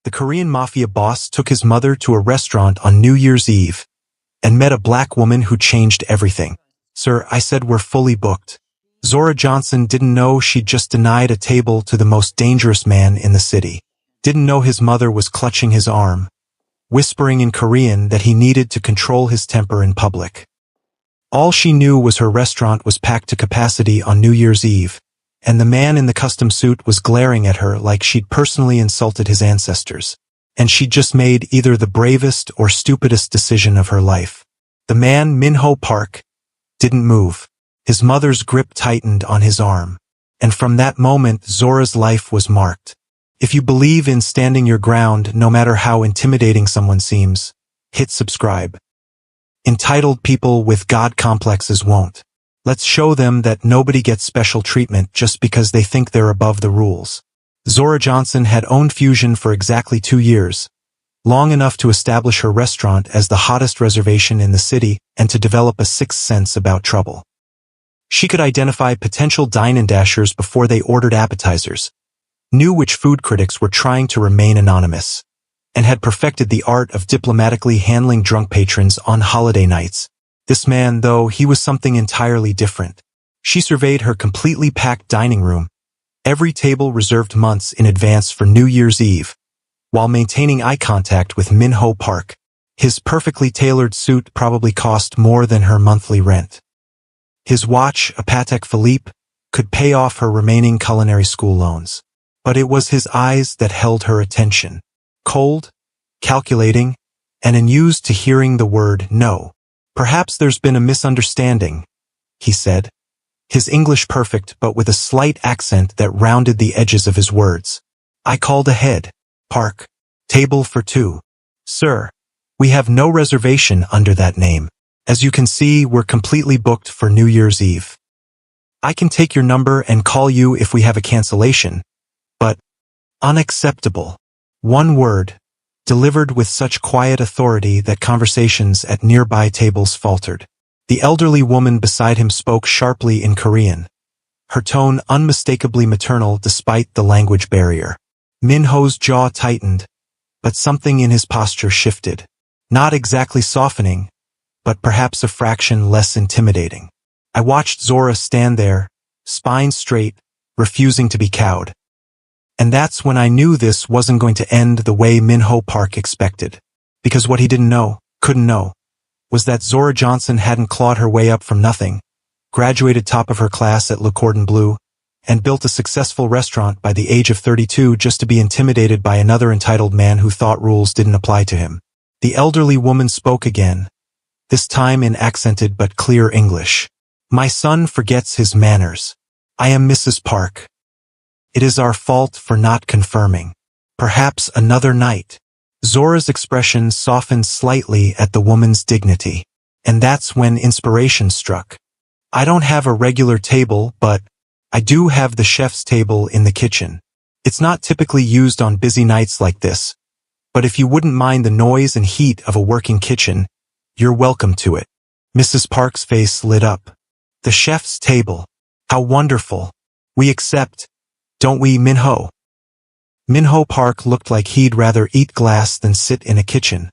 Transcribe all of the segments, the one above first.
The Korean mafia boss took his mother to a restaurant on New Year's Eve and met a black woman who changed everything. "Sir," I said, "we're fully booked." Zora Johnson didn't know she'd just denied a table to the most dangerous man in the city. Didn't know his mother was clutching his arm, whispering in Korean that he needed to control his temper in public. All she knew was her restaurant was packed to capacity on New Year's Eve, and the man in the custom suit was glaring at her like she'd personally insulted his ancestors. And she'd just made either the bravest or stupidest decision of her life. The man, Min-ho Park, didn't move. His mother's grip tightened on his arm. And from that moment, Zora's life was marked. If you believe in standing your ground, no matter how intimidating someone seems, hit subscribe. Entitled people with God complexes won't. Let's show them that nobody gets special treatment just because they think they're above the rules. Zora Johnson had owned Fusion for exactly 2 years, long enough to establish her restaurant as the hottest reservation in the city and to develop a sixth sense about trouble. She could identify potential dine-and-dashers before they ordered appetizers, knew which food critics were trying to remain anonymous, and had perfected the art of diplomatically handling drunk patrons on holiday nights. This man, though, he was something entirely different. She surveyed her completely packed dining room, every table reserved months in advance for New Year's Eve, while maintaining eye contact with Min-ho Park. His perfectly tailored suit probably cost more than her monthly rent. His watch, a Patek Philippe, could pay off her remaining culinary school loans. But it was his eyes that held her attention. Cold, calculating, and unused to hearing the word no. "Perhaps there's been a misunderstanding," he said, his English perfect but with a slight accent that rounded the edges of his words. "I called ahead. Park. Table for 2. Sir, we have no reservation under that name. As you can see, we're completely booked for New Year's Eve. I can take your number and call you if we have a cancellation, but unacceptable." One word, delivered with such quiet authority that conversations at nearby tables faltered. The elderly woman beside him spoke sharply in Korean, her tone unmistakably maternal despite the language barrier. Min-ho's jaw tightened, but something in his posture shifted. Not exactly softening, but perhaps a fraction less intimidating. I watched Zora stand there, spine straight, refusing to be cowed. And that's when I knew this wasn't going to end the way Min-ho Park expected. Because what he didn't know, couldn't know, was that Zora Johnson hadn't clawed her way up from nothing, graduated top of her class at Le Cordon Bleu, and built a successful restaurant by the age of 32 just to be intimidated by another entitled man who thought rules didn't apply to him. The elderly woman spoke again, this time in accented but clear English. "My son forgets his manners. I am Mrs. Park. It is our fault for not confirming. Perhaps another night." Zora's expression softened slightly at the woman's dignity. And that's when inspiration struck. "I don't have a regular table, but I do have the chef's table in the kitchen. It's not typically used on busy nights like this, but if you wouldn't mind the noise and heat of a working kitchen, you're welcome to it." Mrs. Park's face lit up. "The chef's table. How wonderful. We accept, don't we, Min-ho?" Min-ho Park looked like he'd rather eat glass than sit in a kitchen.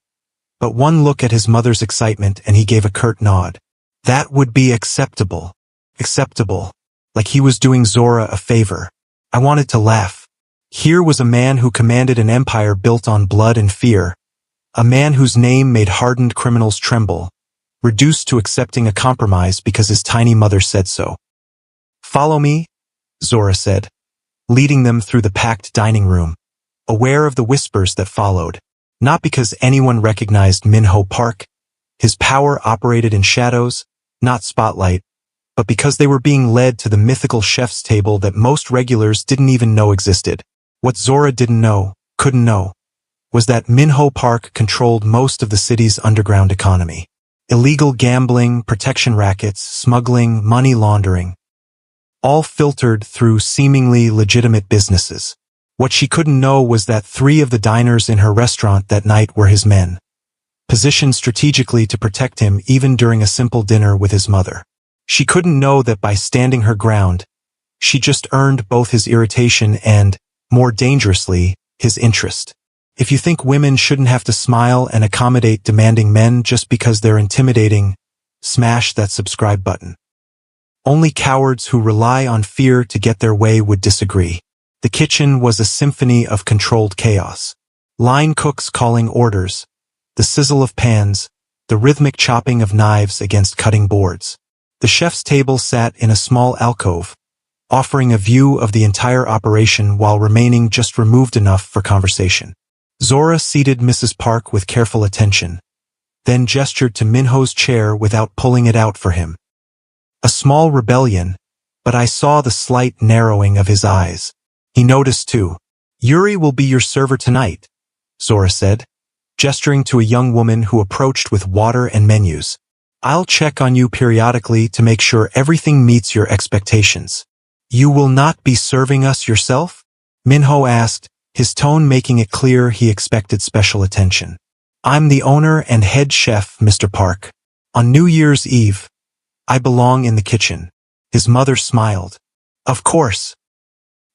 But one look at his mother's excitement and he gave a curt nod. That would be acceptable. Acceptable. Like he was doing Zora a favor. I wanted to laugh. Here was a man who commanded an empire built on blood and fear. A man whose name made hardened criminals tremble, reduced to accepting a compromise because his tiny mother said so. "Follow me," Zora said, leading them through the packed dining room, aware of the whispers that followed. Not because anyone recognized Min-ho Park. His power operated in shadows, not spotlight, but because they were being led to the mythical chef's table that most regulars didn't even know existed. What Zora didn't know, couldn't know, was that Min-ho Park controlled most of the city's underground economy. Illegal gambling, protection rackets, smuggling, money laundering, all filtered through seemingly legitimate businesses. What she couldn't know was that 3 of the diners in her restaurant that night were his men, positioned strategically to protect him even during a simple dinner with his mother. She couldn't know that by standing her ground, she just earned both his irritation and, more dangerously, his interest. If you think women shouldn't have to smile and accommodate demanding men just because they're intimidating, smash that subscribe button. Only cowards who rely on fear to get their way would disagree. The kitchen was a symphony of controlled chaos. Line cooks calling orders, the sizzle of pans, the rhythmic chopping of knives against cutting boards. The chef's table sat in a small alcove, offering a view of the entire operation while remaining just removed enough for conversation. Zora seated Mrs. Park with careful attention, then gestured to Minho's chair without pulling it out for him. A small rebellion, but I saw the slight narrowing of his eyes. He noticed too. Yuri will be your server tonight, Zora said, gesturing to a young woman who approached with water and menus. I'll check on you periodically to make sure everything meets your expectations. You will not be serving us yourself? Minho asked, his tone making it clear he expected special attention. I'm the owner and head chef, Mr. Park. On New Year's Eve, I belong in the kitchen. His mother smiled. Of course.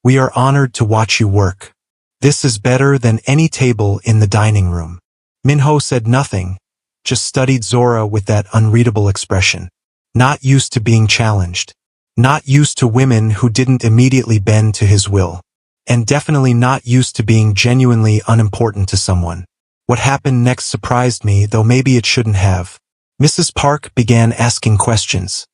We are honored to watch you work. This is better than any table in the dining room. Minho said nothing, just studied Zora with that unreadable expression. Not used to being challenged. Not used to women who didn't immediately bend to his will. And definitely not used to being genuinely unimportant to someone. What happened next surprised me, though maybe it shouldn't have. Mrs. Park began asking questions.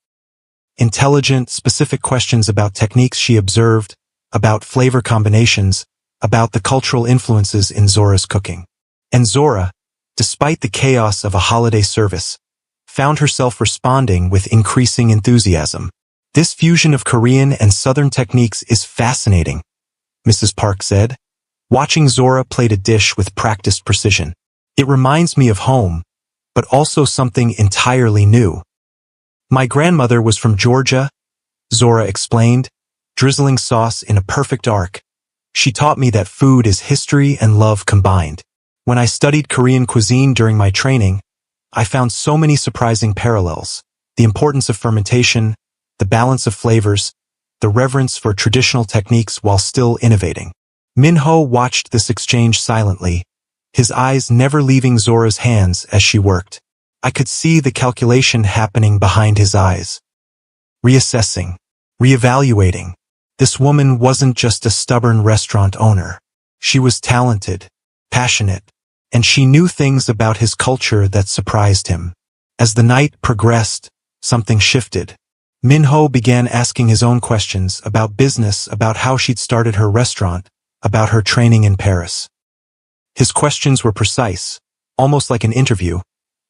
Intelligent, specific questions about techniques she observed, about flavor combinations, about the cultural influences in Zora's cooking. And Zora, despite the chaos of a holiday service, found herself responding with increasing enthusiasm. This fusion of Korean and Southern techniques is fascinating, Mrs. Park said, watching Zora plate a dish with practiced precision. It reminds me of home, but also something entirely new. My grandmother was from Georgia, Zora explained, drizzling sauce in a perfect arc. She taught me that food is history and love combined. When I studied Korean cuisine during my training, I found so many surprising parallels. The importance of fermentation, the balance of flavors, the reverence for traditional techniques while still innovating. Minho watched this exchange silently, his eyes never leaving Zora's hands as she worked. I could see the calculation happening behind his eyes. Reassessing, reevaluating. This woman wasn't just a stubborn restaurant owner. She was talented, passionate, and she knew things about his culture that surprised him. As the night progressed, something shifted. Minho began asking his own questions about business, about how she'd started her restaurant, about her training in Paris. His questions were precise, almost like an interview,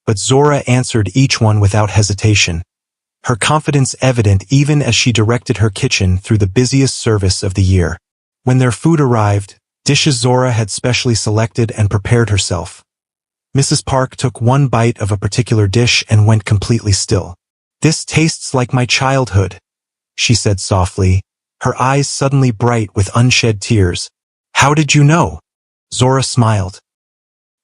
but Zora answered each one without hesitation, her confidence evident even as she directed her kitchen through the busiest service of the year. When their food arrived, dishes Zora had specially selected and prepared herself. Mrs. Park took one bite of a particular dish and went completely still. This tastes like my childhood, she said softly, her eyes suddenly bright with unshed tears. How did you know? Zora smiled.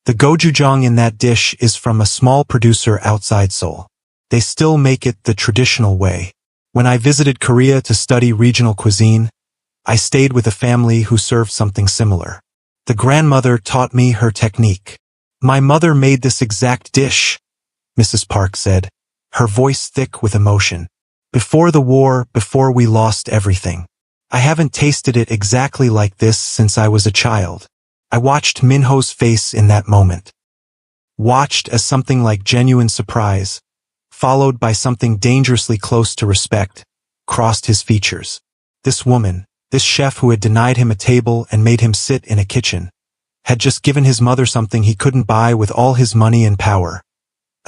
The gochujang in that dish is from a small producer outside Seoul. They still make it the traditional way. When I visited Korea to study regional cuisine, I stayed with a family who served something similar. The grandmother taught me her technique. My mother made this exact dish, Mrs. Park said, her voice thick with emotion. Before the war, before we lost everything. I haven't tasted it exactly like this since I was a child. I watched Minho's face in that moment. Watched as something like genuine surprise, followed by something dangerously close to respect, crossed his features. This woman, this chef who had denied him a table and made him sit in a kitchen, had just given his mother something he couldn't buy with all his money and power.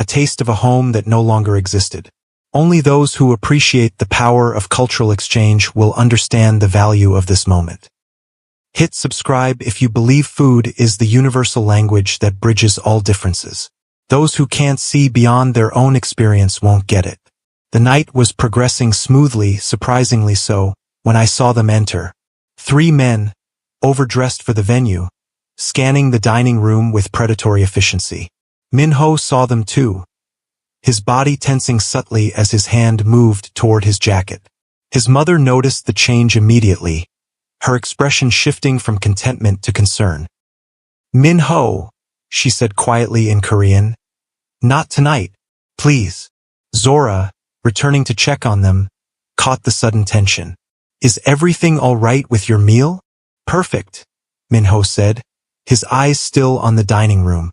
A taste of a home that no longer existed. Only those who appreciate the power of cultural exchange will understand the value of this moment. Hit subscribe if you believe food is the universal language that bridges all differences. Those who can't see beyond their own experience won't get it. The night was progressing smoothly, surprisingly so, when I saw them enter. 3 men, overdressed for the venue, scanning the dining room with predatory efficiency. Minho saw them too, his body tensing subtly as his hand moved toward his jacket. His mother noticed the change immediately, her expression shifting from contentment to concern. Min-ho, she said quietly in Korean. Not tonight, please. Zora, returning to check on them, caught the sudden tension. Is everything all right with your meal? Perfect, Min-ho said, his eyes still on the dining room.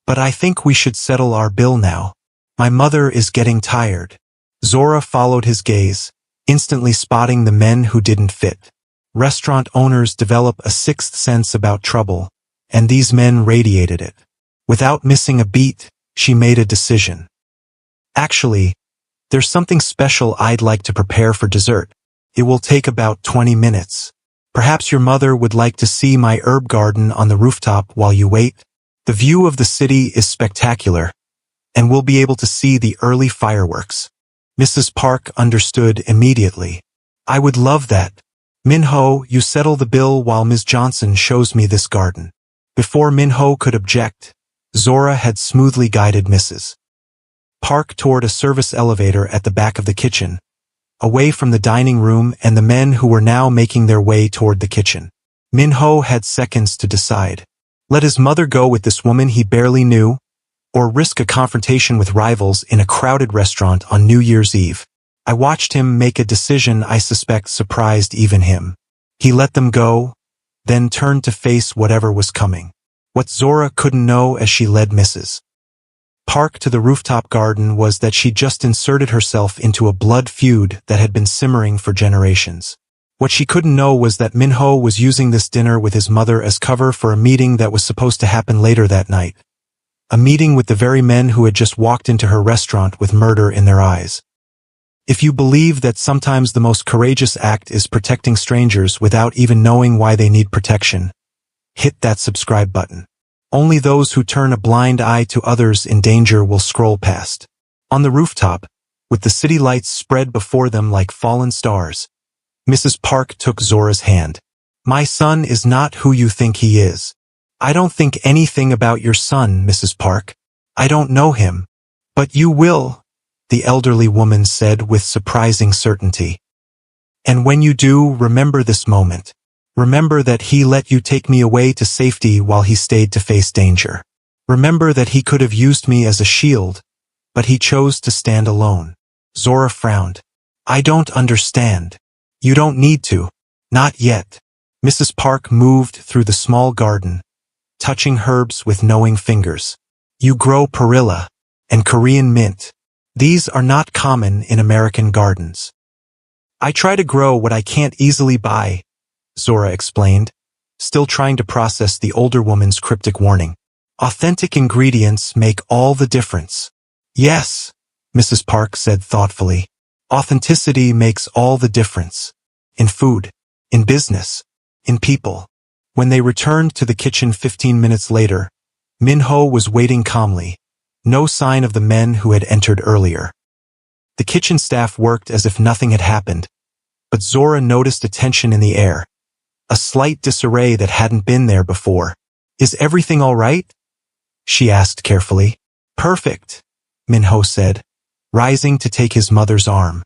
But I think we should settle our bill now. My mother is getting tired. Zora followed his gaze, instantly spotting the men who didn't fit. Restaurant owners develop a sixth sense about trouble, and these men radiated it. Without missing a beat, she made a decision. Actually, there's something special I'd like to prepare for dessert. It will take about 20 minutes. Perhaps your mother would like to see my herb garden on the rooftop while you wait. The view of the city is spectacular, and we'll be able to see the early fireworks. Mrs. Park understood immediately. I would love that. Min-ho, you settle the bill while Ms. Johnson shows me this garden. Before Min-ho could object, Zora had smoothly guided Mrs. Park toward a service elevator at the back of the kitchen, away from the dining room and the men who were now making their way toward the kitchen. Min-ho had seconds to decide. Let his mother go with this woman he barely knew, or risk a confrontation with rivals in a crowded restaurant on New Year's Eve. I watched him make a decision I suspect surprised even him. He let them go, then turned to face whatever was coming. What Zora couldn't know as she led Mrs. Park to the rooftop garden was that she just inserted herself into a blood feud that had been simmering for generations. What she couldn't know was that Min-ho was using this dinner with his mother as cover for a meeting that was supposed to happen later that night. A meeting with the very men who had just walked into her restaurant with murder in their eyes. If you believe that sometimes the most courageous act is protecting strangers without even knowing why they need protection, hit that subscribe button. Only those who turn a blind eye to others in danger will scroll past. On the rooftop, with the city lights spread before them like fallen stars, Mrs. Park took Zora's hand. My son is not who you think he is. I don't think anything about your son, Mrs. Park. I don't know him. But you will, the elderly woman said with surprising certainty. And when you do, remember this moment. Remember that he let you take me away to safety while he stayed to face danger. Remember that he could have used me as a shield, but he chose to stand alone. Zora frowned. I don't understand. You don't need to. Not yet. Mrs. Park moved through the small garden, touching herbs with knowing fingers. You grow perilla and Korean mint. These are not common in American gardens. I try to grow what I can't easily buy, Zora explained, still trying to process the older woman's cryptic warning. Authentic ingredients make all the difference. Yes, Mrs. Park said thoughtfully. Authenticity makes all the difference. In food, in business, in people. When they returned to the kitchen 15 minutes later, Min-ho was waiting calmly, no sign of the men who had entered earlier. The kitchen staff worked as if nothing had happened, but Zora noticed a tension in the air, a slight disarray that hadn't been there before. Is everything all right? She asked carefully. Perfect, Min-ho said, rising to take his mother's arm.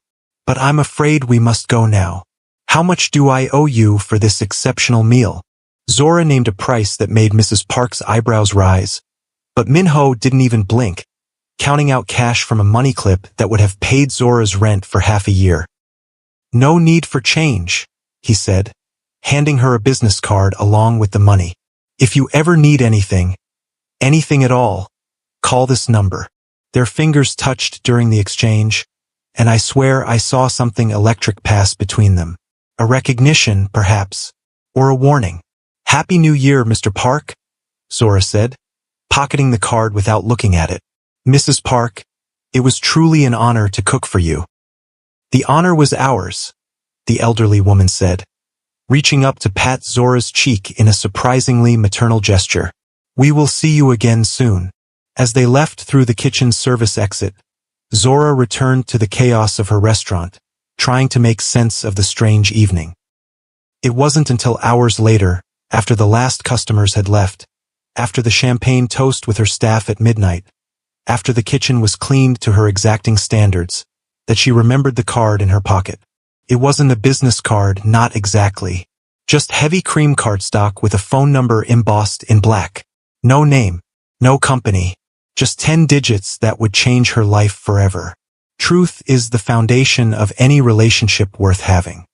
But I'm afraid we must go now. How much do I owe you for this exceptional meal? Zora named a price that made Mrs. Park's eyebrows rise, but Min-ho didn't even blink, counting out cash from a money clip that would have paid Zora's rent for half a year. No need for change, he said, handing her a business card along with the money. If you ever need anything at all, call this number. Their fingers touched during the exchange, and I swear I saw something electric pass between them. A recognition, perhaps, or a warning. Happy New Year, Mr. Park, Zora said, pocketing the card without looking at it. Mrs. Park, it was truly an honor to cook for you. The honor was ours, the elderly woman said, reaching up to pat Zora's cheek in a surprisingly maternal gesture. We will see you again soon. As they left through the kitchen service exit, Zora returned to the chaos of her restaurant, trying to make sense of the strange evening. It wasn't until hours later, after the last customers had left, after the champagne toast with her staff at midnight, after the kitchen was cleaned to her exacting standards, that she remembered the card in her pocket. It wasn't a business card, not exactly. Just heavy cream cardstock with a phone number embossed in black. No name, no company, just 10 digits that would change her life forever. Truth is the foundation of any relationship worth having.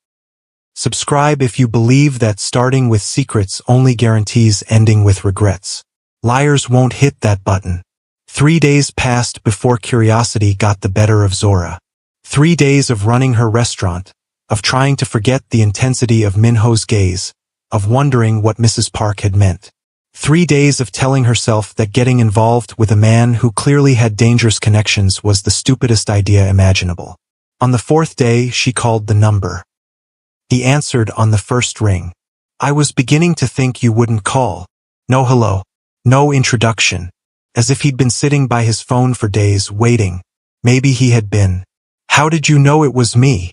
Subscribe if you believe that starting with secrets only guarantees ending with regrets. Liars won't hit that button. 3 days passed before curiosity got the better of Zora. 3 days of running her restaurant, of trying to forget the intensity of Minho's gaze, of wondering what Mrs. Park had meant. 3 days of telling herself that getting involved with a man who clearly had dangerous connections was the stupidest idea imaginable. On the 4th day, she called the number. He answered on the first ring. I was beginning to think you wouldn't call. No hello. No introduction. As if he'd been sitting by his phone for days, waiting. Maybe he had been. How did you know it was me?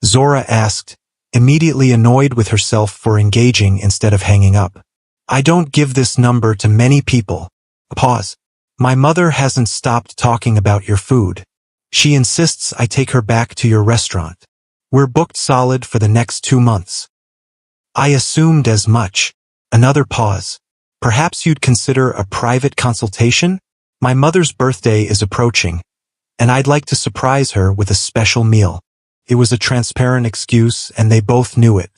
Zora asked, immediately annoyed with herself for engaging instead of hanging up. I don't give this number to many people. Pause. My mother hasn't stopped talking about your food. She insists I take her back to your restaurant. We're booked solid for the next 2 months. I assumed as much. Another pause. Perhaps you'd consider a private consultation? My mother's birthday is approaching, and I'd like to surprise her with a special meal. It was a transparent excuse, and they both knew it.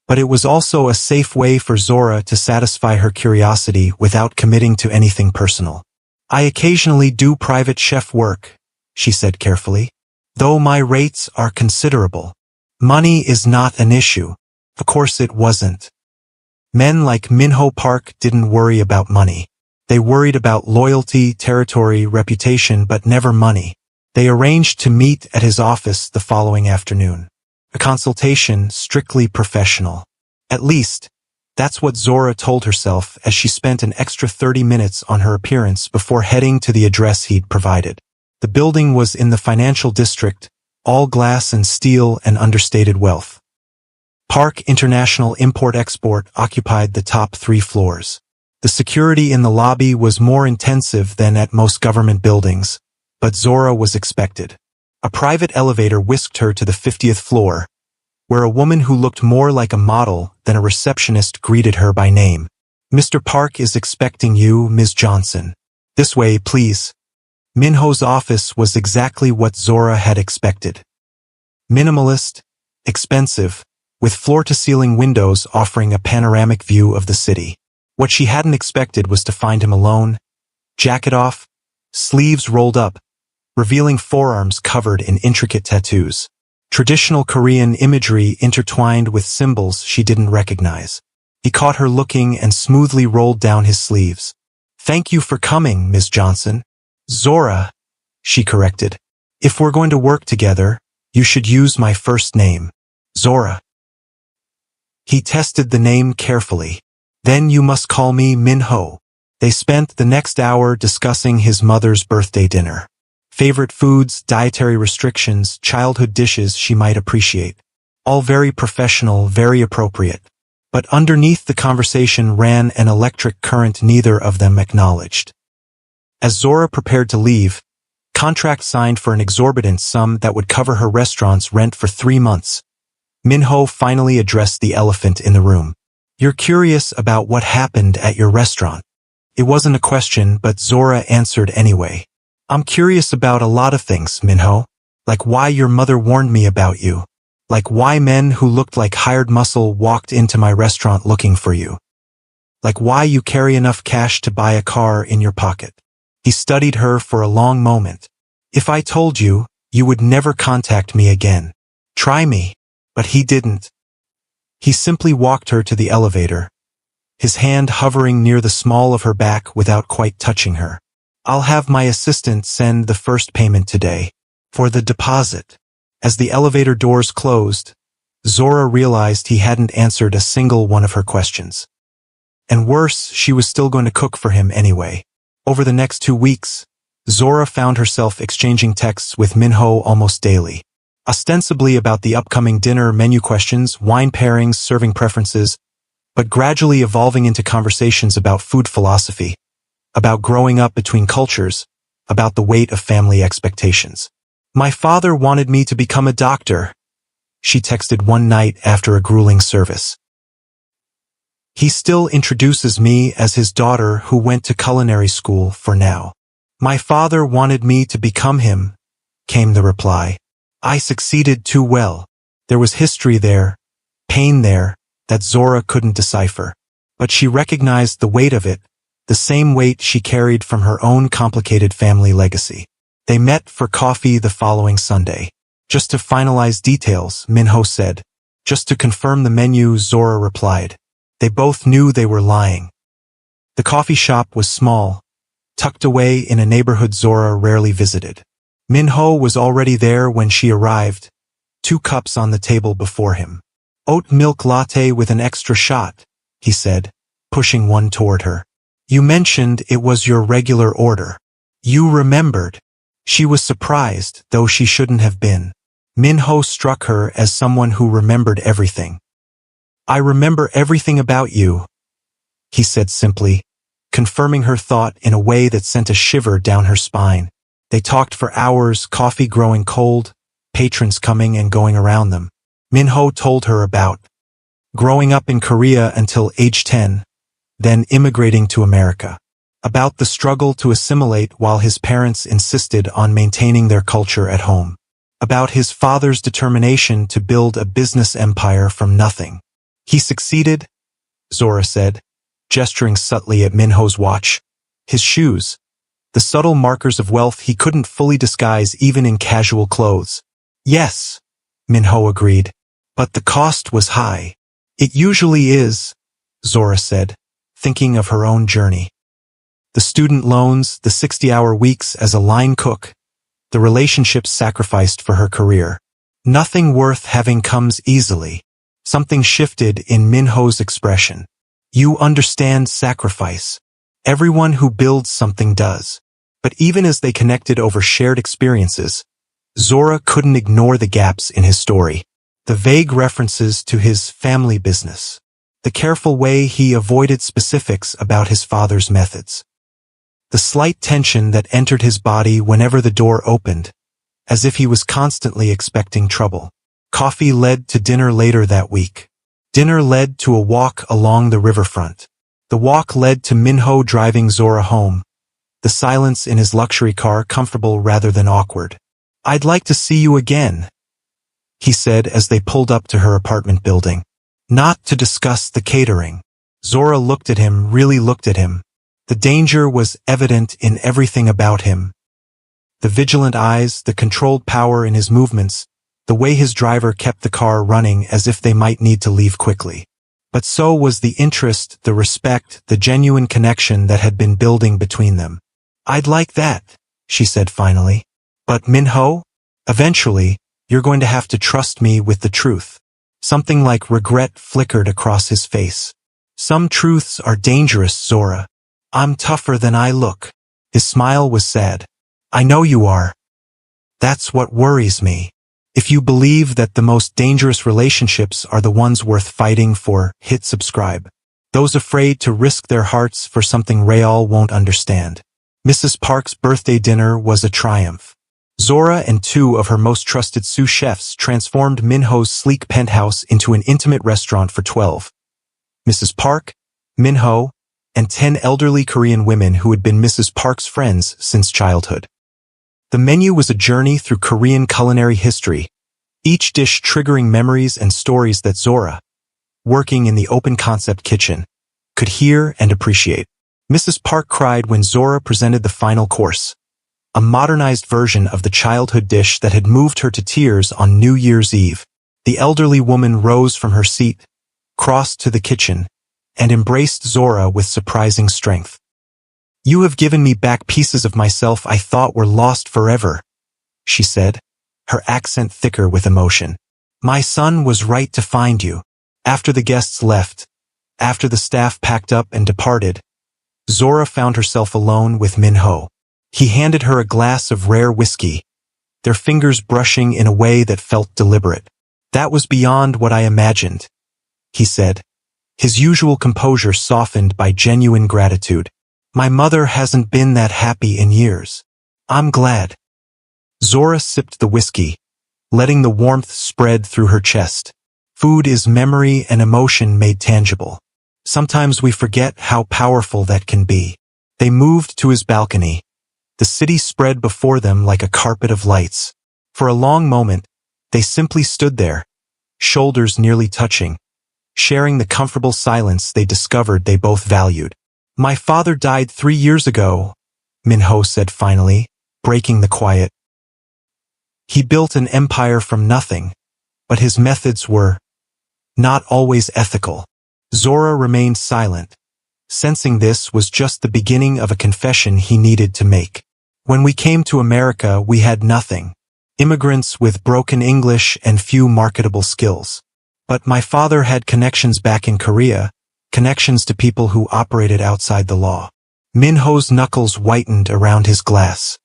But it was also a safe way for Zora to satisfy her curiosity without committing to anything personal. I occasionally do private chef work, she said carefully, though my rates are considerable. Money is not an issue. Of course it wasn't. Men like Minho Park didn't worry about money. They worried about loyalty, territory, reputation, but never money. They arranged to meet at his office the following afternoon. A consultation strictly professional. At least, that's what Zora told herself as she spent an extra 30 minutes on her appearance before heading to the address he'd provided. The building was in the financial district, all glass and steel and understated wealth. Park International Import-Export occupied the top 3 floors. The security in the lobby was more intensive than at most government buildings, but Zora was expected. A private elevator whisked her to the 50th floor, where a woman who looked more like a model than a receptionist greeted her by name. Mr. Park is expecting you, Ms. Johnson. This way, please. Minho's office was exactly what Zora had expected. Minimalist, expensive, with floor-to-ceiling windows offering a panoramic view of the city. What she hadn't expected was to find him alone, jacket off, sleeves rolled up, revealing forearms covered in intricate tattoos. Traditional Korean imagery intertwined with symbols she didn't recognize. He caught her looking and smoothly rolled down his sleeves. Thank you for coming, Ms. Johnson. Zora, she corrected. If we're going to work together, you should use my first name. Zora. He tested the name carefully. Then you must call me Minho. They spent the next hour discussing his mother's birthday dinner. Favorite foods, dietary restrictions, childhood dishes she might appreciate. All very professional, very appropriate. But underneath the conversation ran an electric current neither of them acknowledged. As Zora prepared to leave, contract signed for an exorbitant sum that would cover her restaurant's rent for 3 months, Minho finally addressed the elephant in the room. You're curious about what happened at your restaurant. It wasn't a question, but Zora answered anyway. I'm curious about a lot of things, Minho. Like why your mother warned me about you. Like why men who looked like hired muscle walked into my restaurant looking for you. Like why you carry enough cash to buy a car in your pocket. He studied her for a long moment. If I told you, you would never contact me again. Try me. But he didn't. He simply walked her to the elevator, his hand hovering near the small of her back without quite touching her. I'll have my assistant send the first payment today. For the deposit. As the elevator doors closed, Zora realized he hadn't answered a single one of her questions. And worse, she was still going to cook for him anyway. Over the next 2 weeks, Zora found herself exchanging texts with Minho almost daily. Ostensibly about the upcoming dinner menu questions, wine pairings, serving preferences, but gradually evolving into conversations about food philosophy, about growing up between cultures, about the weight of family expectations. My father wanted me to become a doctor, she texted one night after a grueling service. He still introduces me as his daughter who went to culinary school for now. My father wanted me to become him, came the reply. I succeeded too well. There was history there, pain there, that Zora couldn't decipher. But she recognized the weight of it, the same weight she carried from her own complicated family legacy. They met for coffee the following Sunday. Just to finalize details, Minho said. Just to confirm the menu, Zora replied. They both knew they were lying. The coffee shop was small, tucked away in a neighborhood Zora rarely visited. Minho was already there when she arrived, 2 cups on the table before him. Oat milk latte with an extra shot, he said, pushing one toward her. You mentioned it was your regular order. You remembered. She was surprised, though she shouldn't have been. Minho struck her as someone who remembered everything. I remember everything about you, he said simply, confirming her thought in a way that sent a shiver down her spine. They talked for hours, coffee growing cold, patrons coming and going around them. Minho told her about growing up in Korea until age 10, then immigrating to America. About the struggle to assimilate while his parents insisted on maintaining their culture at home. About his father's determination to build a business empire from nothing. He succeeded, Zora said, gesturing subtly at Minho's watch. His shoes, the subtle markers of wealth he couldn't fully disguise even in casual clothes. Yes, Minho agreed, but the cost was high. It usually is, Zora said, thinking of her own journey. The student loans, the 60-hour weeks as a line cook, the relationships sacrificed for her career. Nothing worth having comes easily. Something shifted in Minho's expression. You understand sacrifice. Everyone who builds something does. But even as they connected over shared experiences, Zora couldn't ignore the gaps in his story. The vague references to his family business. The careful way he avoided specifics about his father's methods. The slight tension that entered his body whenever the door opened, as if he was constantly expecting trouble. Coffee led to dinner later that week. Dinner led to a walk along the riverfront. The walk led to Minho driving Zora home, the silence in his luxury car comfortable rather than awkward. I'd like to see you again, he said as they pulled up to her apartment building. Not to discuss the catering. Zora looked at him, really looked at him. The danger was evident in everything about him. The vigilant eyes, the controlled power in his movements, the way his driver kept the car running as if they might need to leave quickly. But so was the interest, the respect, the genuine connection that had been building between them. I'd like that, she said finally. But Minho, eventually, you're going to have to trust me with the truth. Something like regret flickered across his face. Some truths are dangerous, Zora. I'm tougher than I look. His smile was sad. I know you are. That's what worries me. If you believe that the most dangerous relationships are the ones worth fighting for, hit subscribe. Those afraid to risk their hearts for something Rayal won't understand. Mrs. Park's birthday dinner was a triumph. Zora and 2 of her most trusted sous chefs transformed Minho's sleek penthouse into an intimate restaurant for 12. Mrs. Park, Minho, and 10 elderly Korean women who had been Mrs. Park's friends since childhood. The menu was a journey through Korean culinary history, each dish triggering memories and stories that Zora, working in the open-concept kitchen, could hear and appreciate. Mrs. Park cried when Zora presented the final course, a modernized version of the childhood dish that had moved her to tears on New Year's Eve. The elderly woman rose from her seat, crossed to the kitchen, and embraced Zora with surprising strength. You have given me back pieces of myself I thought were lost forever, she said, her accent thicker with emotion. My son was right to find you. After the guests left, after the staff packed up and departed, Zora found herself alone with Minho. He handed her a glass of rare whiskey, their fingers brushing in a way that felt deliberate. That was beyond what I imagined, he said, his usual composure softened by genuine gratitude. My mother hasn't been that happy in years. I'm glad. Zora sipped the whiskey, letting the warmth spread through her chest. Food is memory and emotion made tangible. Sometimes we forget how powerful that can be. They moved to his balcony. The city spread before them like a carpet of lights. For a long moment, they simply stood there, shoulders nearly touching, sharing the comfortable silence they discovered they both valued. "My father died 3 years ago," Minho said finally, breaking the quiet. "He built an empire from nothing, but his methods were not always ethical." Zora remained silent, sensing this was just the beginning of a confession he needed to make. "When we came to America, we had nothing. Immigrants with broken English and few marketable skills. But my father had connections back in Korea, connections to people who operated outside the law." Minho's knuckles whitened around his glass.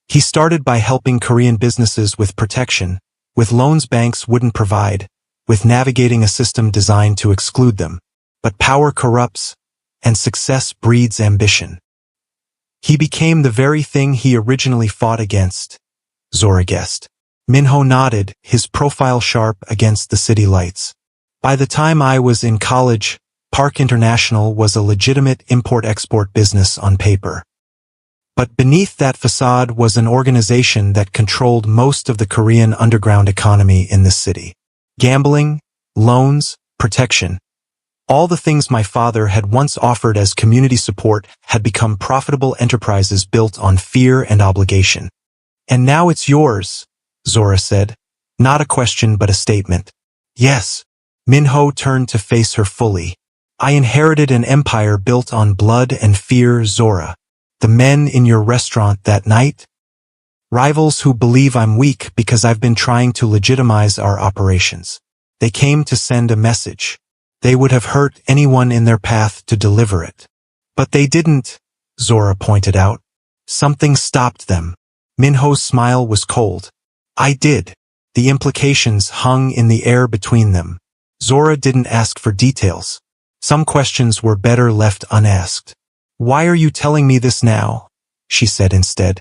"He started by helping Korean businesses with protection, with loans banks wouldn't provide, with navigating a system designed to exclude them. But power corrupts, and success breeds ambition. He became the very thing he originally fought against," Zora guessed. Minho nodded, his profile sharp against the city lights. "By the time I was in college, Park International was a legitimate import-export business on paper. But beneath that facade was an organization that controlled most of the Korean underground economy in the city. Gambling, loans, protection. All the things my father had once offered as community support had become profitable enterprises built on fear and obligation. And now it's yours," Zora said. Not a question but a statement. "Yes." Minho turned to face her fully. "I inherited an empire built on blood and fear, Zora. The men in your restaurant that night? Rivals who believe I'm weak because I've been trying to legitimize our operations. They came to send a message. They would have hurt anyone in their path to deliver it. But they didn't," Zora pointed out. "Something stopped them." Minho's smile was cold. "I did." The implications hung in the air between them. Zora didn't ask for details. Some questions were better left unasked. "Why are you telling me this now?" she said instead.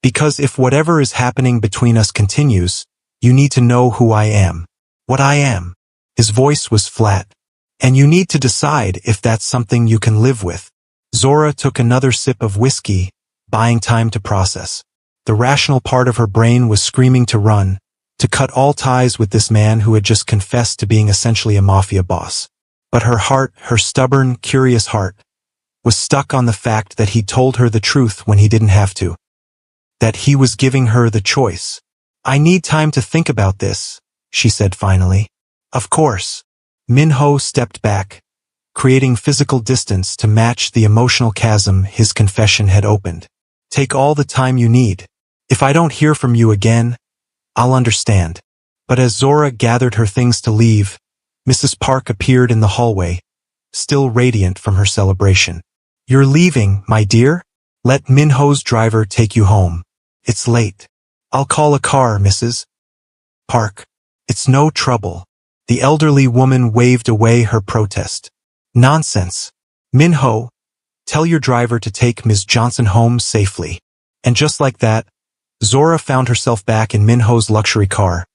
"Because if whatever is happening between us continues, you need to know who I am. What I am." His voice was flat. "And you need to decide if that's something you can live with." Zora took another sip of whiskey, buying time to process. The rational part of her brain was screaming to run, to cut all ties with this man who had just confessed to being essentially a mafia boss. But her heart, her stubborn, curious heart, was stuck on the fact that he'd told her the truth when he didn't have to. That he was giving her the choice. "I need time to think about this," she said finally. "Of course." Minho stepped back, creating physical distance to match the emotional chasm his confession had opened. "Take all the time you need. If I don't hear from you again, I'll understand." But as Zora gathered her things to leave, Mrs. Park appeared in the hallway, still radiant from her celebration. "You're leaving, my dear? Let Minho's driver take you home. It's late." "I'll call a car, Mrs. Park." "It's no trouble." The elderly woman waved away her protest. "Nonsense. Minho, tell your driver to take Ms. Johnson home safely." And just like that, Zora found herself back in Minho's luxury car,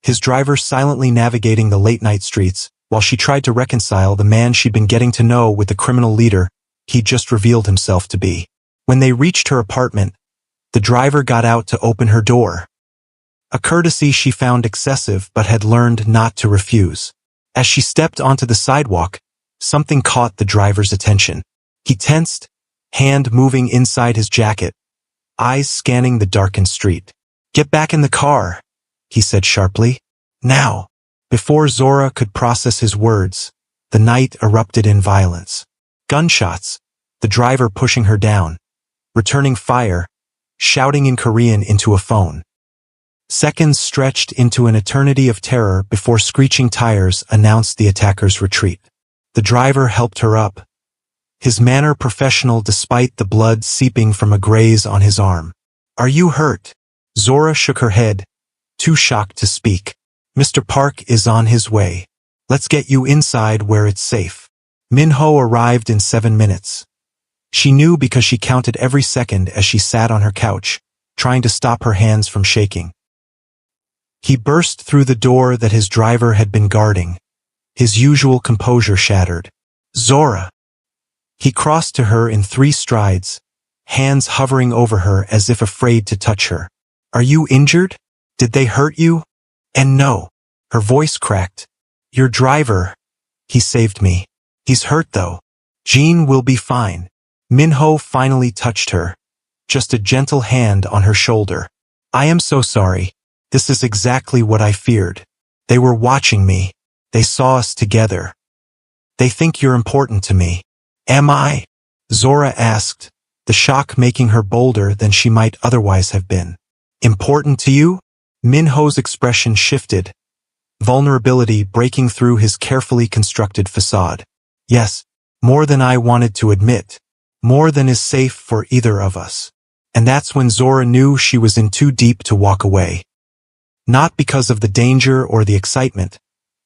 his driver silently navigating the late-night streets, while she tried to reconcile the man she'd been getting to know with the criminal leader he'd just revealed himself to be. When they reached her apartment, the driver got out to open her door. A courtesy she found excessive but had learned not to refuse. As she stepped onto the sidewalk, something caught the driver's attention. He tensed, hand moving inside his jacket, eyes scanning the darkened street. "Get back in the car," he said sharply. "Now." Before Zora could process his words, the night erupted in violence. Gunshots, the driver pushing her down, returning fire, shouting in Korean into a phone. Seconds stretched into an eternity of terror before screeching tires announced the attacker's retreat. The driver helped her up, his manner professional despite the blood seeping from a graze on his arm. "Are you hurt?" Zora shook her head, too shocked to speak. "Mr. Park is on his way. Let's get you inside where it's safe." Minho arrived in 7 minutes. She knew because she counted every second as she sat on her couch, trying to stop her hands from shaking. He burst through the door that his driver had been guarding, his usual composure shattered. Zora. He crossed to her in 3 strides, hands hovering over her as if afraid to touch her. Are you injured? Did they hurt you? And no. Her voice cracked. Your driver. He saved me. He's hurt though. Jean will be fine. Minho finally touched her. Just a gentle hand on her shoulder. I am so sorry. This is exactly what I feared. They were watching me. They saw us together. They think you're important to me. Am I? Zora asked, the shock making her bolder than she might otherwise have been. Important to you? Minho's expression shifted, vulnerability breaking through his carefully constructed facade. Yes, more than I wanted to admit. More than is safe for either of us. And that's when Zora knew she was in too deep to walk away. Not because of the danger or the excitement,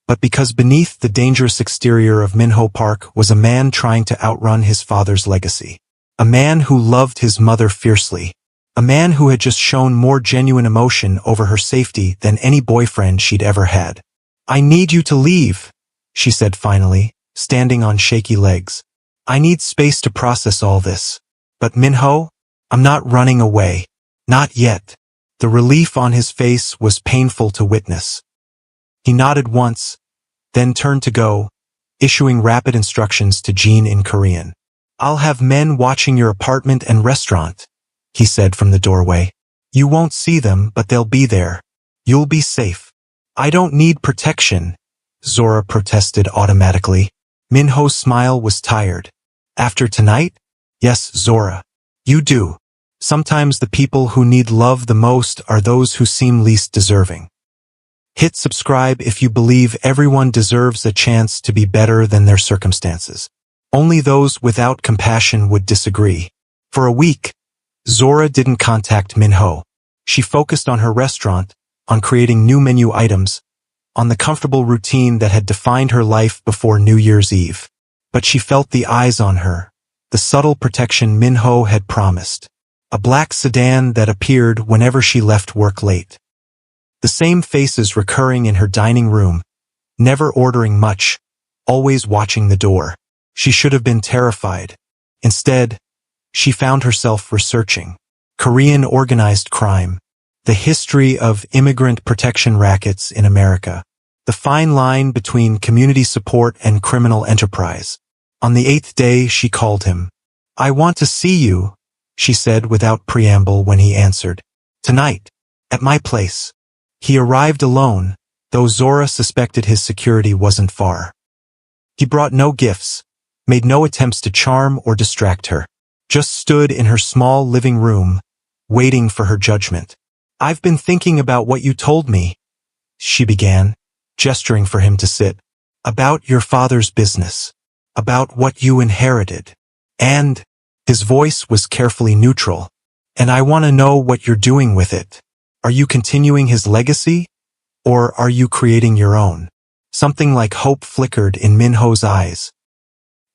but because beneath the dangerous exterior of Minho Park was a man trying to outrun his father's legacy. A man who loved his mother fiercely. A man who had just shown more genuine emotion over her safety than any boyfriend she'd ever had. I need you to leave, she said finally, standing on shaky legs. I need space to process all this. But Minho, I'm not running away. Not yet. The relief on his face was painful to witness. He nodded once, then turned to go, issuing rapid instructions to Jean in Korean. I'll have men watching your apartment and restaurant, he said from the doorway. You won't see them, but they'll be there. You'll be safe. I don't need protection, Zora protested automatically. Minho's smile was tired. After tonight? Yes, Zora. You do. Sometimes the people who need love the most are those who seem least deserving. Hit subscribe if you believe everyone deserves a chance to be better than their circumstances. Only those without compassion would disagree. For a week, Zora didn't contact Minho. She focused on her restaurant, on creating new menu items, on the comfortable routine that had defined her life before New Year's Eve. But she felt the eyes on her, the subtle protection Minho had promised. A black sedan that appeared whenever she left work late. The same faces recurring in her dining room, never ordering much, always watching the door. She should have been terrified. Instead, she found herself researching Korean organized crime, the history of immigrant protection rackets in America, the fine line between community support and criminal enterprise. On the 8th day, she called him. I want to see you, she said without preamble when he answered. Tonight, at my place. He arrived alone, though Zora suspected his security wasn't far. He brought no gifts, made no attempts to charm or distract her, just stood in her small living room, waiting for her judgment. I've been thinking about what you told me, she began, gesturing for him to sit. About your father's business. About what you inherited. And, his voice was carefully neutral. And I want to know what you're doing with it. Are you continuing his legacy? Or are you creating your own? Something like hope flickered in Minho's eyes.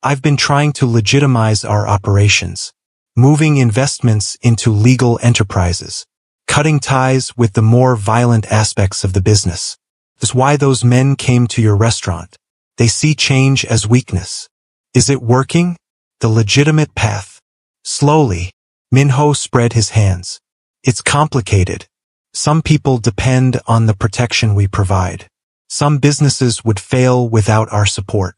I've been trying to legitimize our operations. Moving investments into legal enterprises. Cutting ties with the more violent aspects of the business. That's why those men came to your restaurant. They see change as weakness. Is it working? The legitimate path. Slowly, Minho spread his hands. It's complicated. Some people depend on the protection we provide. Some businesses would fail without our support.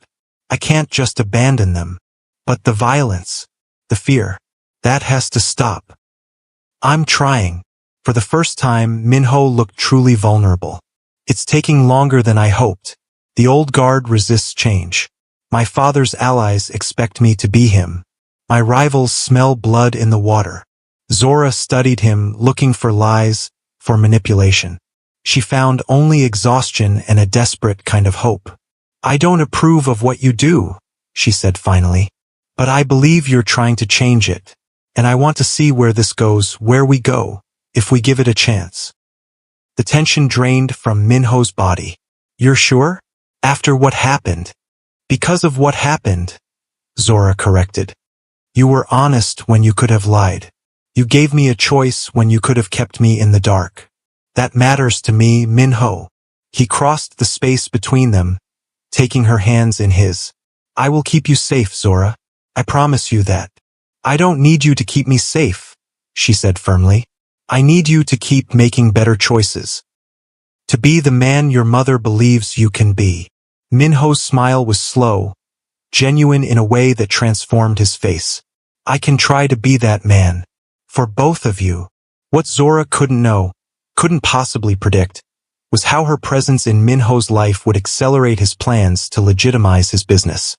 I can't just abandon them. But the violence, the fear, that has to stop. I'm trying. For the first time, Minho looked truly vulnerable. It's taking longer than I hoped. The old guard resists change. My father's allies expect me to be him. My rivals smell blood in the water. Zora studied him, looking for lies, for manipulation. She found only exhaustion and a desperate kind of hope. I don't approve of what you do, she said finally. But I believe you're trying to change it. And I want to see where this goes, where we go, if we give it a chance. The tension drained from Minho's body. You're sure? After what happened? Because of what happened, Zora corrected. You were honest when you could have lied. You gave me a choice when you could have kept me in the dark. That matters to me, Minho. He crossed the space between them, taking her hands in his. I will keep you safe, Zora. I promise you that. I don't need you to keep me safe, she said firmly. I need you to keep making better choices. To be the man your mother believes you can be. Minho's smile was slow, genuine in a way that transformed his face. I can try to be that man. For both of you. What Zora couldn't know, couldn't possibly predict, was how her presence in Minho's life would accelerate his plans to legitimize his business.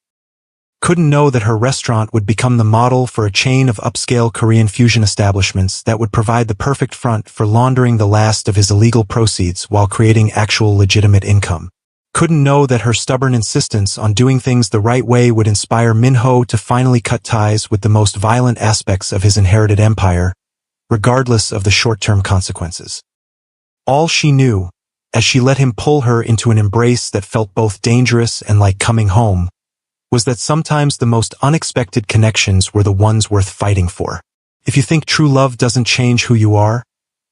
Couldn't know that her restaurant would become the model for a chain of upscale Korean fusion establishments that would provide the perfect front for laundering the last of his illegal proceeds while creating actual legitimate income. Couldn't know that her stubborn insistence on doing things the right way would inspire Minho to finally cut ties with the most violent aspects of his inherited empire, regardless of the short-term consequences. All she knew, as she let him pull her into an embrace that felt both dangerous and like coming home, was that sometimes the most unexpected connections were the ones worth fighting for. If you think true love doesn't change who you are,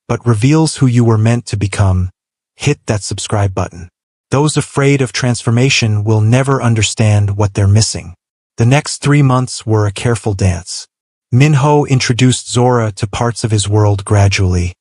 but reveals who you were meant to become, hit that subscribe button. Those afraid of transformation will never understand what they're missing. The next 3 months were a careful dance. Minho introduced Zora to parts of his world gradually.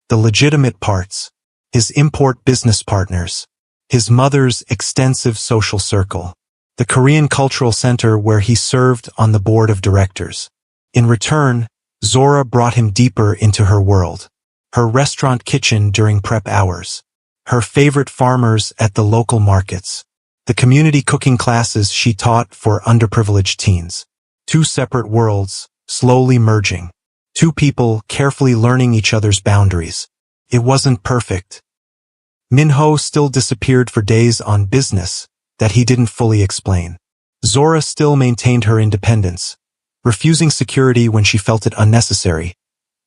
The legitimate parts, his import business partners, his mother's extensive social circle, the Korean Cultural Center where he served on the board of directors. In return, Zora brought him deeper into her world. Her restaurant kitchen during prep hours. Her favorite farmers at the local markets. The community cooking classes she taught for underprivileged teens. 2 separate worlds, slowly merging. 2 people carefully learning each other's boundaries. It wasn't perfect. Minho still disappeared for days on business that he didn't fully explain. Zora still maintained her independence, refusing security when she felt it unnecessary,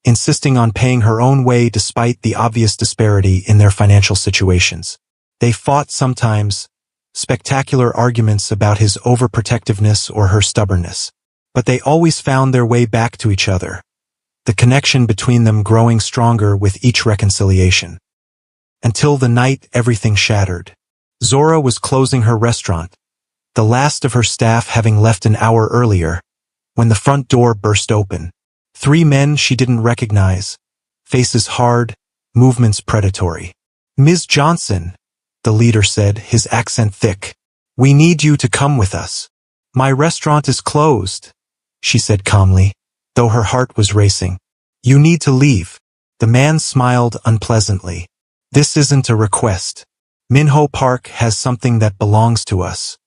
insisting on paying her own way despite the obvious disparity in their financial situations. They fought sometimes, spectacular arguments about his overprotectiveness or her stubbornness, but they always found their way back to each other, the connection between them growing stronger with each reconciliation. Until the night everything shattered. Zora was closing her restaurant, the last of her staff having left an hour earlier, when the front door burst open. 3 men she didn't recognize, faces hard, movements predatory. Ms. Johnson, the leader said, his accent thick. We need you to come with us. My restaurant is closed, she said calmly, though her heart was racing. You need to leave. The man smiled unpleasantly. This isn't a request. Minho Park has something that belongs to us.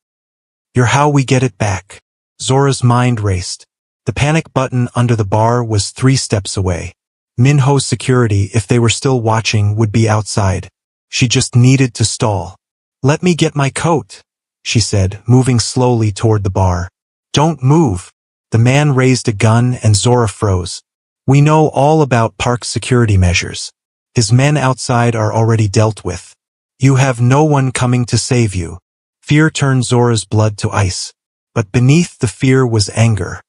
You're how we get it back. Zora's mind raced. The panic button under the bar was 3 steps away. Minho's security, if they were still watching, would be outside. She just needed to stall. Let me get my coat, she said, moving slowly toward the bar. Don't move. The man raised a gun and Zora froze. We know all about Park's security measures. His men outside are already dealt with. You have no one coming to save you. Fear turned Zora's blood to ice. But beneath the fear was anger.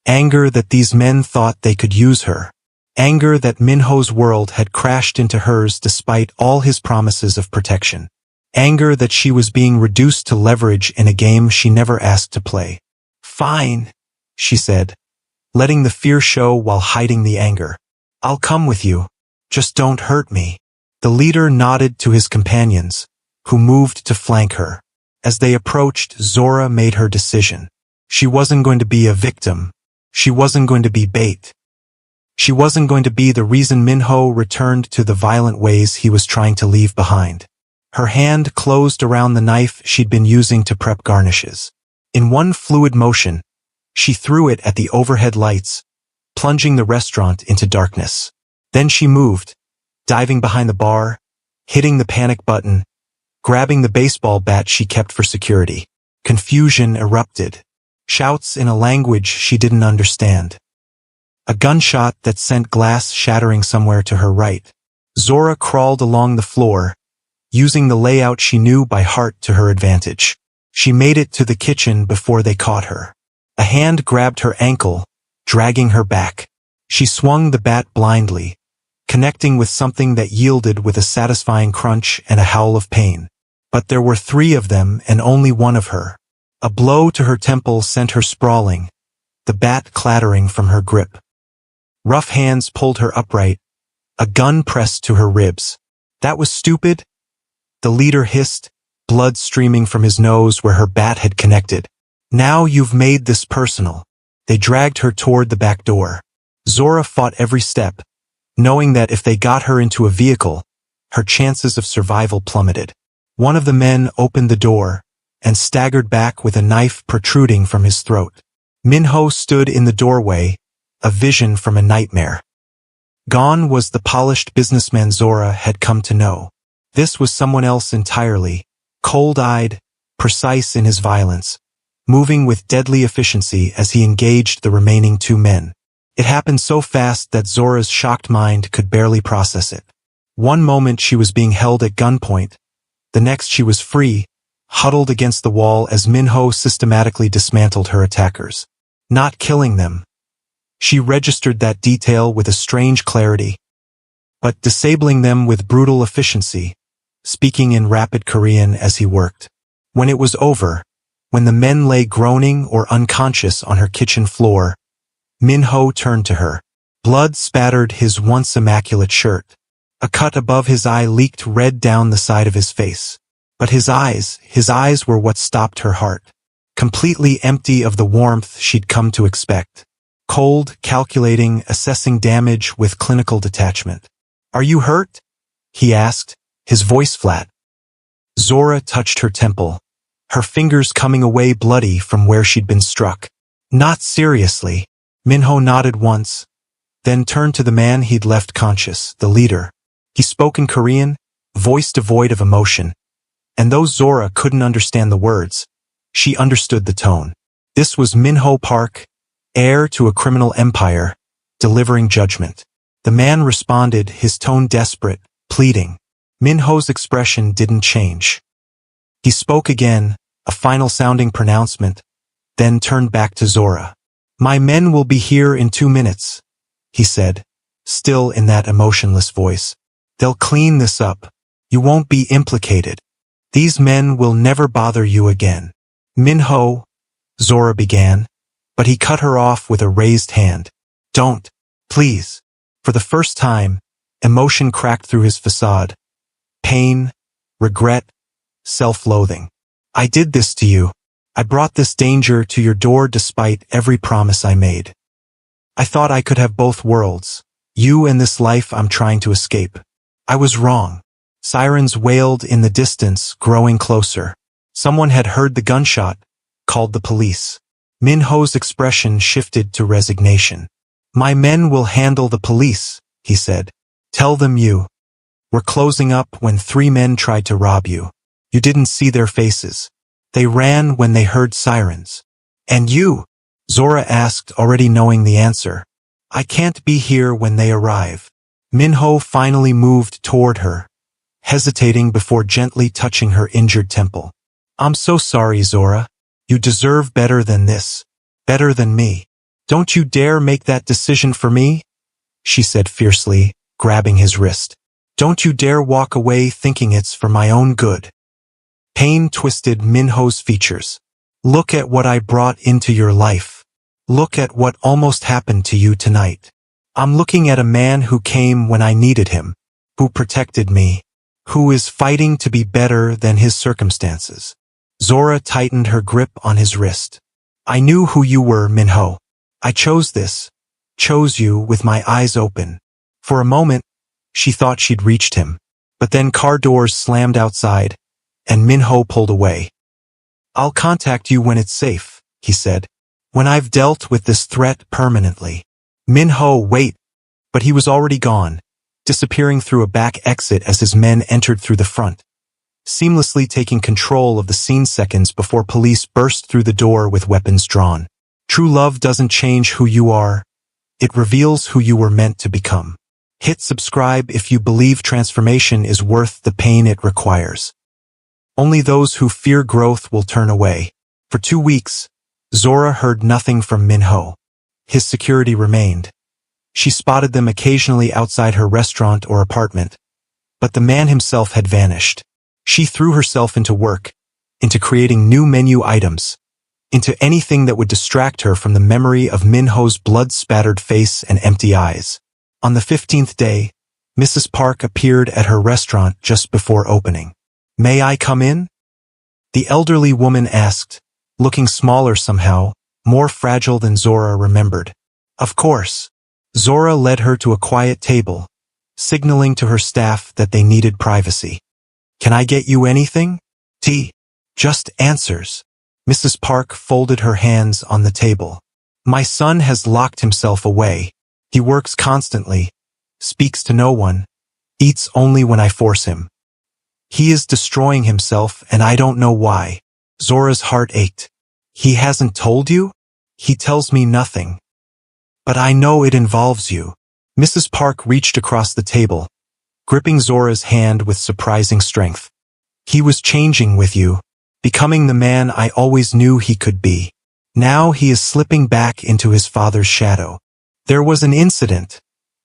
Anger that these men thought they could use her. Anger that Minho's world had crashed into hers despite all his promises of protection. Anger that she was being reduced to leverage in a game she never asked to play. Fine, she said, letting the fear show while hiding the anger. I'll come with you. Just don't hurt me. The leader nodded to his companions, who moved to flank her. As they approached, Zora made her decision. She wasn't going to be a victim. She wasn't going to be bait. She wasn't going to be the reason Minho returned to the violent ways he was trying to leave behind. Her hand closed around the knife she'd been using to prep garnishes. In one fluid motion, she threw it at the overhead lights, plunging the restaurant into darkness. Then she moved, diving behind the bar, hitting the panic button, grabbing the baseball bat she kept for security. Confusion erupted. Shouts in a language she didn't understand. A gunshot that sent glass shattering somewhere to her right. Zora crawled along the floor, using the layout she knew by heart to her advantage. She made it to the kitchen before they caught her. A hand grabbed her ankle, dragging her back. She swung the bat blindly, connecting with something that yielded with a satisfying crunch and a howl of pain. But there were 3 of them and only one of her. A blow to her temple sent her sprawling, the bat clattering from her grip. Rough hands pulled her upright, a gun pressed to her ribs. That was stupid, the leader hissed, blood streaming from his nose where her bat had connected. Now you've made this personal. They dragged her toward the back door. Zora fought every step, knowing that if they got her into a vehicle, her chances of survival plummeted. One of the men opened the door and staggered back with a knife protruding from his throat. Minho stood in the doorway, a vision from a nightmare. Gone was the polished businessman Zora had come to know. This was someone else entirely, cold-eyed, precise in his violence, moving with deadly efficiency as he engaged the remaining two men. It happened so fast that Zora's shocked mind could barely process it. One moment she was being held at gunpoint, the next she was free, huddled against the wall as Minho systematically dismantled her attackers. Not killing them. She registered that detail with a strange clarity, but disabling them with brutal efficiency, speaking in rapid Korean as he worked. When it was over, when the men lay groaning or unconscious on her kitchen floor, Minho turned to her. Blood spattered his once immaculate shirt. A cut above his eye leaked red down the side of his face. But his eyes were what stopped her heart. Completely empty of the warmth she'd come to expect. Cold, calculating, assessing damage with clinical detachment. "Are you hurt?" he asked, his voice flat. Zora touched her temple, her fingers coming away bloody from where she'd been struck. "Not seriously." Minho nodded once, then turned to the man he'd left conscious, the leader. He spoke in Korean, voice devoid of emotion. And though Zora couldn't understand the words, she understood the tone. This was Minho Park, heir to a criminal empire, delivering judgment. The man responded, his tone desperate, pleading. Minho's expression didn't change. He spoke again, a final-sounding pronouncement, then turned back to Zora. "My men will be here in 2 minutes," he said, still in that emotionless voice. "They'll clean this up. You won't be implicated. These men will never bother you again." "Minho," Zora began, but he cut her off with a raised hand. "Don't, please." For the first time, emotion cracked through his facade. Pain, regret, self-loathing. "I did this to you. I brought this danger to your door despite every promise I made. I thought I could have both worlds, you and this life I'm trying to escape. I was wrong." Sirens wailed in the distance, growing closer. Someone had heard the gunshot, called the police. Minho's expression shifted to resignation. "My men will handle the police," he said. "Tell them you were closing up when 3 men tried to rob you. You didn't see their faces. They ran when they heard sirens." "And you?" Zora asked, already knowing the answer. "I can't be here when they arrive." Minho finally moved toward her, hesitating before gently touching her injured temple. "I'm so sorry, Zora. You deserve better than this. Better than me. Don't you dare make that decision for me," she said fiercely, grabbing his wrist. "Don't you dare walk away thinking it's for my own good." Pain twisted Minho's features. "Look at what I brought into your life. Look at what almost happened to you tonight. I'm looking at a man who came when I needed him, who protected me, who is fighting to be better than his circumstances." Zora tightened her grip on his wrist. "I knew who you were, Minho. I chose this, chose you with my eyes open." For a moment, she thought she'd reached him, but then car doors slammed outside, and Minho pulled away. "I'll contact you when it's safe," he said, "when I've dealt with this threat permanently." "Minho, wait!" But he was already gone, disappearing through a back exit as his men entered through the front, seamlessly taking control of the scene seconds before police burst through the door with weapons drawn. True love doesn't change who you are. It reveals who you were meant to become. Hit subscribe if you believe transformation is worth the pain it requires. Only those who fear growth will turn away. For 2 weeks, Zora heard nothing from Minho. His security remained. She spotted them occasionally outside her restaurant or apartment, but the man himself had vanished. She threw herself into work, into creating new menu items, into anything that would distract her from the memory of Minho's blood-spattered face and empty eyes. On the 15th day, Mrs. Park appeared at her restaurant just before opening. "May I come in?" the elderly woman asked, looking smaller somehow, more fragile than Zora remembered. Of course. Zora led her to a quiet table, signaling to her staff that they needed privacy. "Can I get you anything?" "Tea." "Just answers." Mrs. Park folded her hands on the table. "My son has locked himself away. He works constantly, speaks to no one, eats only when I force him. He is destroying himself and I don't know why." Zora's heart ached. "He hasn't told you?" "He tells me nothing. But I know it involves you." Mrs. Park reached across the table, gripping Zora's hand with surprising strength. "He was changing with you, becoming the man I always knew he could be. Now he is slipping back into his father's shadow." "There was an incident,"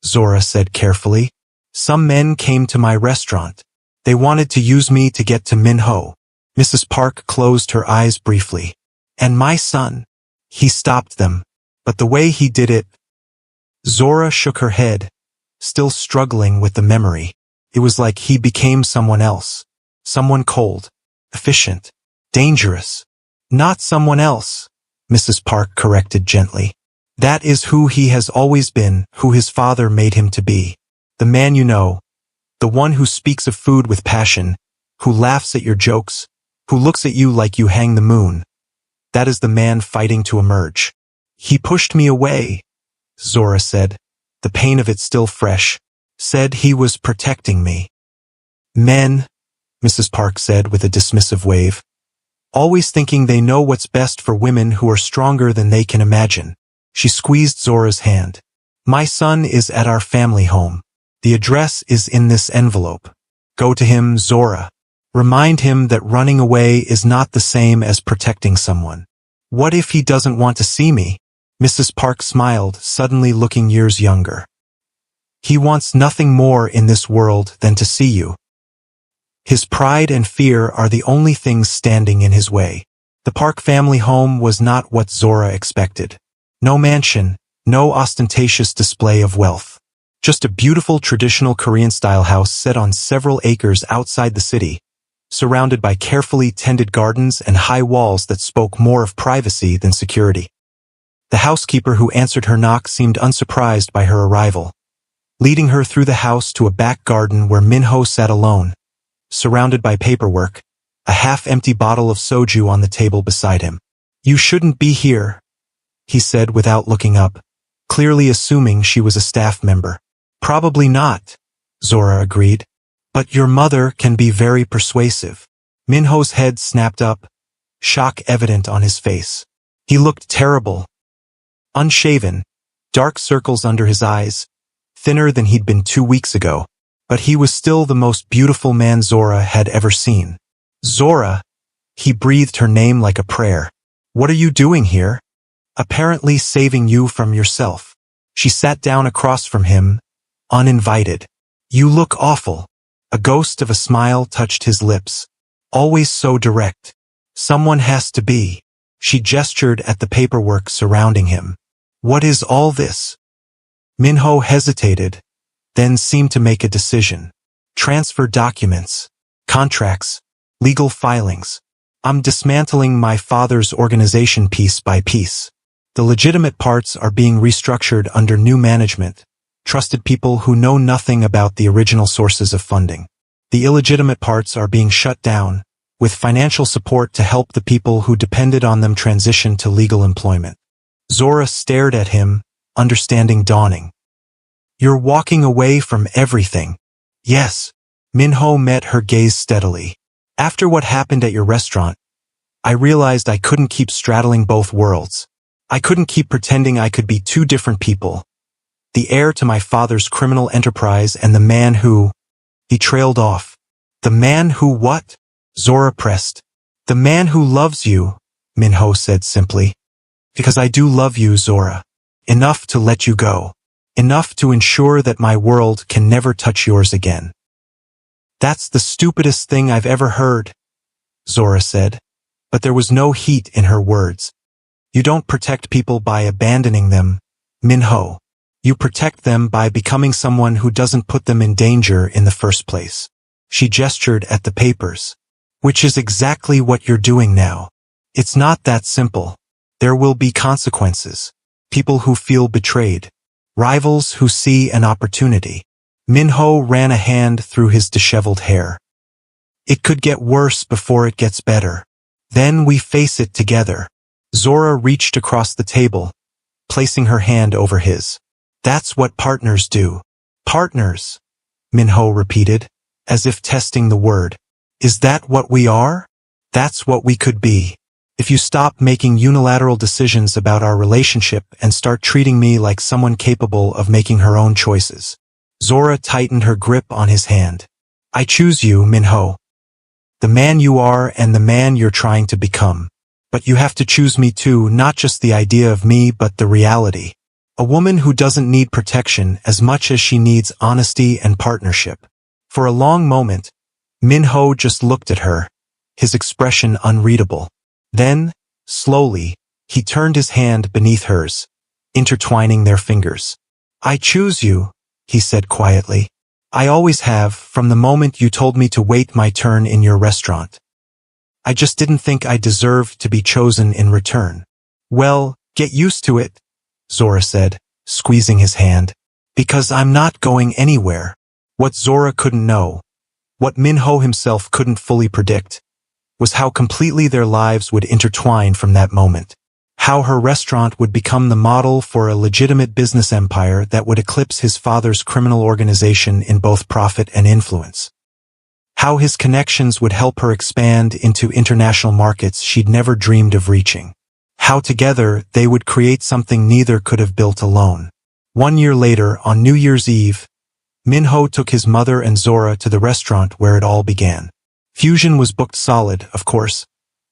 Zora said carefully. "Some men came to my restaurant. They wanted to use me to get to Minho." Mrs. Park closed her eyes briefly. "And my son, he stopped them. But the way he did it—" Zora shook her head, still struggling with the memory. It was like he became someone else. Someone cold, efficient, dangerous. "Not someone else," Mrs. Park corrected gently. "That is who he has always been, who his father made him to be. The man you know, the one who speaks of food with passion, who laughs at your jokes, who looks at you like you hang the moon. That is the man fighting to emerge." "He pushed me away," Zora said, the pain of it still fresh. "Said he was protecting me." "Men," Mrs. Park said with a dismissive wave, "always thinking they know what's best for women who are stronger than they can imagine." She squeezed Zora's hand. "My son is at our family home. The address is in this envelope. Go to him, Zora. Remind him that running away is not the same as protecting someone." "What if he doesn't want to see me?" Mrs. Park smiled, suddenly looking years younger. "He wants nothing more in this world than to see you. His pride and fear are the only things standing in his way." The Park family home was not what Zora expected. No mansion, no ostentatious display of wealth. Just a beautiful traditional Korean-style house set on several acres outside the city, surrounded by carefully tended gardens and high walls that spoke more of privacy than security. The housekeeper who answered her knock seemed unsurprised by her arrival, leading her through the house to a back garden where Minho sat alone, surrounded by paperwork, a half-empty bottle of soju on the table beside him. "You shouldn't be here," he said without looking up, clearly assuming she was a staff member. "Probably not," Zora agreed. "But your mother can be very persuasive." Minho's head snapped up, shock evident on his face. He looked terrible. Unshaven, dark circles under his eyes, thinner than he'd been 2 weeks ago. But he was still the most beautiful man Zora had ever seen. "Zora," he breathed her name like a prayer. "What are you doing here?" "Apparently saving you from yourself." She sat down across from him, uninvited. "You look awful." A ghost of a smile touched his lips. "Always so direct." "Someone has to be." She gestured at the paperwork surrounding him. "What is all this?" Minho hesitated, then seemed to make a decision. "Transfer documents, contracts, legal filings. I'm dismantling my father's organization piece by piece. The legitimate parts are being restructured under new management, trusted people who know nothing about the original sources of funding. The illegitimate parts are being shut down, with financial support to help the people who depended on them transition to legal employment." Zora stared at him, understanding dawning. "You're walking away from everything." "Yes." Minho met her gaze steadily. "After what happened at your restaurant, I realized I couldn't keep straddling both worlds. I couldn't keep pretending I could be two different people. The heir to my father's criminal enterprise and the man who—" He trailed off. "The man who what?" Zora pressed. "The man who loves you," Minho said simply. "Because I do love you, Zora. Enough to let you go. Enough to ensure that my world can never touch yours again." "That's the stupidest thing I've ever heard," Zora said, but there was no heat in her words. You don't protect people by abandoning them, Min-ho. You protect them by becoming someone who doesn't put them in danger in the first place. She gestured at the papers. Which is exactly what you're doing now. It's not that simple. There will be consequences. People who feel betrayed. Rivals who see an opportunity. Min-ho ran a hand through his disheveled hair. It could get worse before it gets better. Then we face it together. Zora reached across the table, placing her hand over his. That's what partners do. Partners, Min-ho repeated, as if testing the word. Is that what we are? That's what we could be. If you stop making unilateral decisions about our relationship and start treating me like someone capable of making her own choices. Zora tightened her grip on his hand. I choose you, Min-ho. The man you are and the man you're trying to become. But you have to choose me too, not just the idea of me but the reality. A woman who doesn't need protection as much as she needs honesty and partnership. For a long moment, Min-ho just looked at her, his expression unreadable. Then, slowly, he turned his hand beneath hers, intertwining their fingers. I choose you, he said quietly. I always have, from the moment you told me to wait my turn in your restaurant. I just didn't think I deserved to be chosen in return. Well, get used to it, Zora said, squeezing his hand. Because I'm not going anywhere. What Zora couldn't know, what Min-ho himself couldn't fully predict, was how completely their lives would intertwine from that moment. How her restaurant would become the model for a legitimate business empire that would eclipse his father's criminal organization in both profit and influence. How his connections would help her expand into international markets she'd never dreamed of reaching. How together they would create something neither could have built alone. 1 year later, on New Year's Eve, Min-ho took his mother and Zora to the restaurant where it all began. Fusion was booked solid, of course,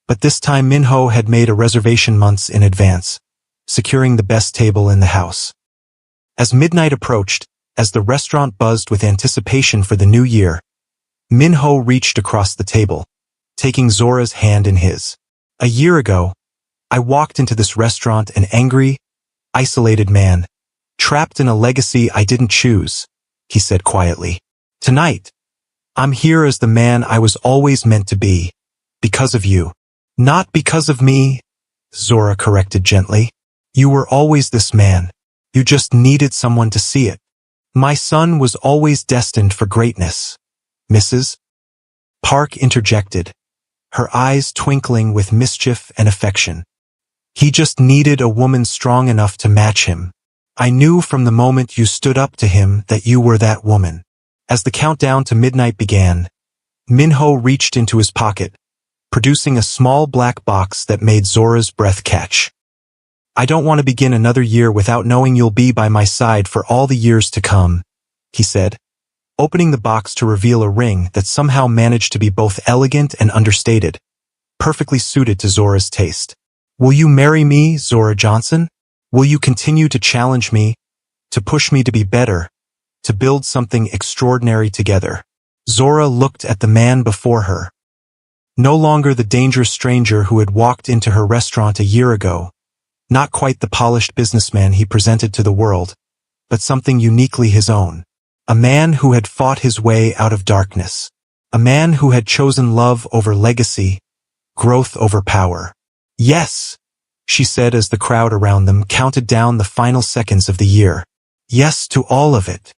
but this time Min-ho had made a reservation months in advance, securing the best table in the house. As midnight approached, as the restaurant buzzed with anticipation for the new year, Min-ho reached across the table, taking Zora's hand in his. A year ago, I walked into this restaurant an angry, isolated man, trapped in a legacy I didn't choose, he said quietly. Tonight, I'm here as the man I was always meant to be, because of you. Not because of me, Zora corrected gently. You were always this man. You just needed someone to see it. My son was always destined for greatness. Mrs. Park interjected, her eyes twinkling with mischief and affection. He just needed a woman strong enough to match him. I knew from the moment you stood up to him that you were that woman. As the countdown to midnight began, Min-ho reached into his pocket, producing a small black box that made Zora's breath catch. I don't want to begin another year without knowing you'll be by my side for all the years to come, he said, opening the box to reveal a ring that somehow managed to be both elegant and understated, perfectly suited to Zora's taste. Will you marry me, Zora Johnson? Will you continue to challenge me, to push me to be better, to build something extraordinary together? Zora looked at the man before her. No longer the dangerous stranger who had walked into her restaurant a year ago, not quite the polished businessman he presented to the world, but something uniquely his own. A man who had fought his way out of darkness. A man who had chosen love over legacy, growth over power. Yes, she said as the crowd around them counted down the final seconds of the year. Yes to all of it.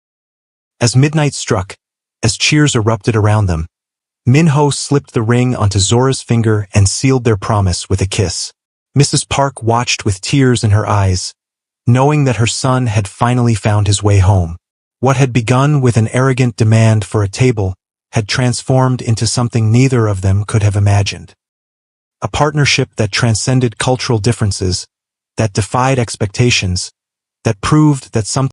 As midnight struck, as cheers erupted around them, Min-ho slipped the ring onto Zora's finger and sealed their promise with a kiss. Mrs. Park watched with tears in her eyes, knowing that her son had finally found his way home. What had begun with an arrogant demand for a table had transformed into something neither of them could have imagined. A partnership that transcended cultural differences, that defied expectations, that proved that something